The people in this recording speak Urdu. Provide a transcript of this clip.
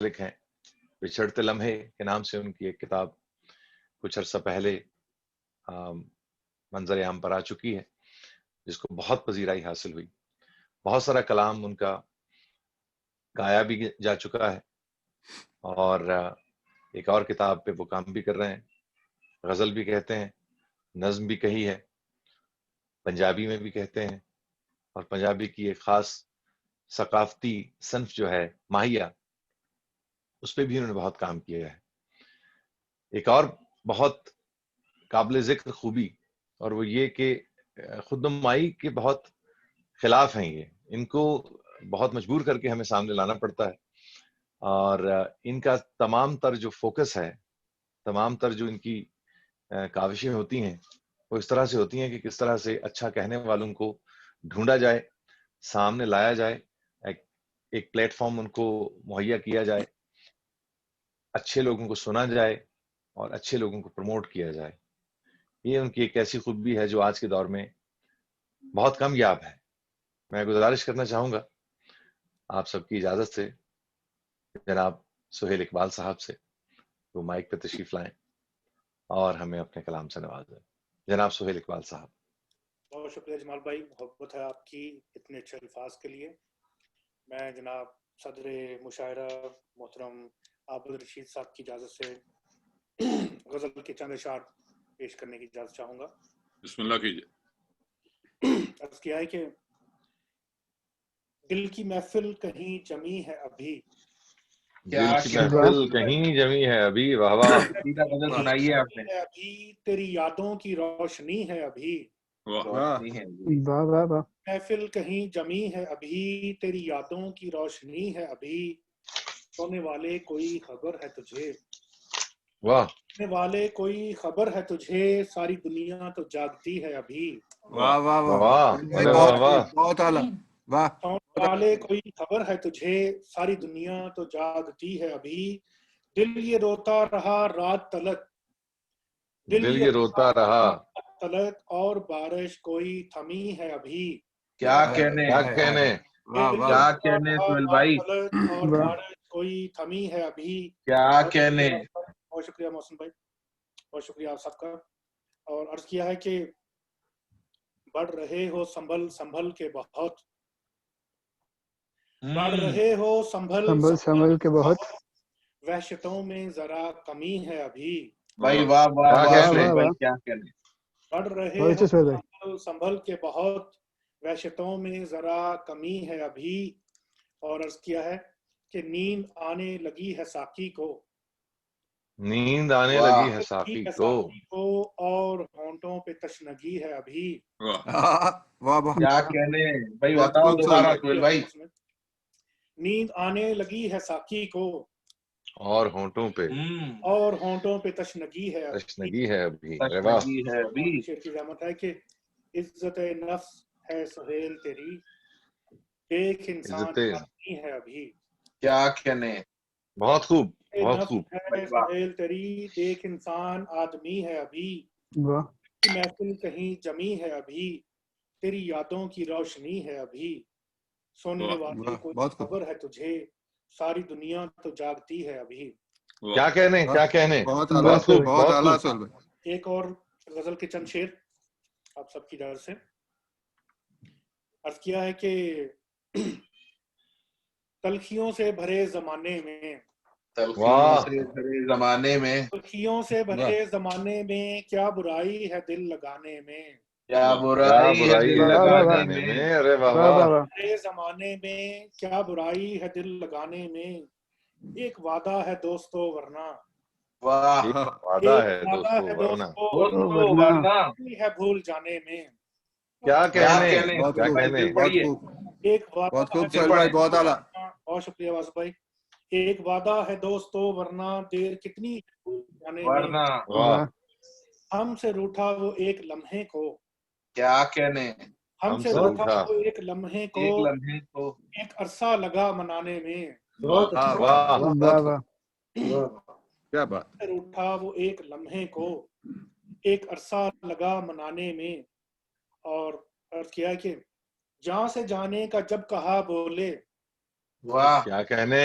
مالک ہیں، بچھڑتے لمحے کے نام سے ان کی ایک کتاب کچھ عرصہ پہلے منظر عام پر آ چکی ہے، جس کو بہت پذیرائی حاصل ہوئی. بہت سارا کلام ان کا گایا بھی جا چکا ہے، اور ایک اور کتاب پہ وہ کام بھی کر رہے ہیں. غزل بھی کہتے ہیں، نظم بھی کہی ہے، پنجابی میں بھی کہتے ہیں، اور پنجابی کی ایک خاص ثقافتی صنف جو ہے ماہیہ، اس پہ بھی انہوں نے بہت کام کیا ہے. ایک اور بہت قابل ذکر خوبی، اور وہ یہ کہ خود نمائی کے بہت خلاف ہیں. یہ ان کو بہت مجبور کر کے ہمیں سامنے لانا پڑتا ہے، اور ان کا تمام تر جو فوکس ہے، تمام تر جو ان کی کاوشیں ہوتی ہیں، وہ اس طرح سے ہوتی ہیں کہ کس طرح سے اچھا کہنے والوں کو ڈھونڈا جائے، سامنے لایا جائے، ایک پلیٹ فارم ان کو مہیا کیا جائے، اچھے لوگوں کو سنا جائے اور اچھے لوگوں کو پروموٹ کیا جائے. یہ ان کی ایک ایسی خوبی ہے جو آج کے دور میں بہت کم یاب ہے. میں گزارش کرنا چاہوں گا آپ سب کی اجازت سے جناب سہیل اقبال صاحب سے، وہ مائک پہ تشریف لائیں اور ہمیں اپنے کلام سے نوازیں. جناب سہیل اقبال صاحب. بہت شکریہ جمال بھائی، محبت ہے آپ کی اتنے اچھے الفاظ کے لیے. میں جناب صدر مشاعرہ محترم عابد رشید صاحب کی اجازت سے غزل کے چند اشعار پیش کرنے کی اجازت چاہوں گا. بسم اللہ کیجیے. عرض کیا ہے کہ دل کی محفل کہیں جمی ہے ابھی، دل کی محفل کہیں جمی ہے ابھی. واہ واہ. غزل سنائیے آپ نے. ابھی تیری یادوں کی روشنی ہے ابھی. محفل کہیں جمی ہے ابھی، تیری یادوں کی روشنی ہے ابھی. سونے والے کوئی خبر ہے تجھے، واہ. سونے والے کوئی خبر ہے تجھے، ساری دنیا تو جاگتی ہے ابھی. واہ واہ واہ. بہت اعلیٰ. واہ. سونے والے کوئی خبر ہے تجھے، ساری دنیا تو جاگتی ہے ابھی. دل یہ روتا رہا رات تلک، دل یہ روتا رہا تلک، اور بارش کوئی تھمی ہے ابھی. کیا کہنے کیا کہنے سہیل بھائی، اور بارش کوئی تھمی ہے ابھی. کیا کہنے. بہت شکریہ محسن بھائی، بہت شکریہ آپ سب کا. اور عرض کیا ہے کہ بڑھ رہے ہو سنبھل سنبھل کے بہت، بڑھ رہے ہو سنبھل کے بہت، وحشتوں میں ذرا کمی ہے ابھی. بھائی واہ واہ واہ. کیا کہنے. بڑھ رہے ہو سنبھل کے بہت، وحشتوں میں ذرا کمی ہے ابھی. اور عرض کیا ہے کہ نیند آنے لگی ہے ساقی کو، نیند آنے لگی ہے ساقی کو، اور ہونٹوں پہ تشنگی ہے ابھی. کیا کہنے. بھائی بتاؤ دوبارہ سہیل بھائی. نیند آنے لگی ہے ساقی کو، اور ہونٹوں پہ تشنگی ہے ابھی. شیر کی زحمت ہے کہ عزت نفس ہے سہیل تیری، دیکھ انسان آدمی ہے ابھی. کیا کہنے. بہت خوب بہت خوب. ہے سہیل تیری، دیکھ انسان آدمی ہے ابھی. محفل کہیں جمی ہے ابھی، تیری یادوں کی روشنی ہے ابھی. سونے والے کوئی خبر ہے تجھے، ساری دنیا تو جاگتی ہے ابھی. کیا کہنے کیا کہنے. بہت اعلیٰ سہیل بھائی. ایک اور غزل کے چند شعر آپ سب کی اجازت سے. عرض کیا ہے کہ تلخیوں سے بھرے زمانے میں، تلخیوں سے بھرے زمانے میں، کیا برائی ہے دل لگانے میں. کیا برائی ہے دل لگانے میں. ارے واہ. بھرے زمانے میں کیا برائی ہے دل لگانے میں، ایک وعدہ ہے دوستو ورنہ، وعدہ ہے دوستو ورنہ ہے بھول جانے میں. کیا کہنے. ایک وعدہ ہے، بہت اعلیٰ. بہت شکریہ واسف بھائی. ایک وعدہ ہے دوستو ورنہ، دیر کتنی جانے میں. ہم سے روٹھا وہ ایک لمحے کو، کیا کہنے. ہم سے روٹھا وہ ایک لمحے کو، ایک عرصہ لگا منانے میں. کیا بات. روٹھا وہ ایک لمحے کو، ایک عرصہ لگا منانے میں. اور عرض کیا کہ جہاں سے جانے کا جب کہا بولے، کیا کہنے.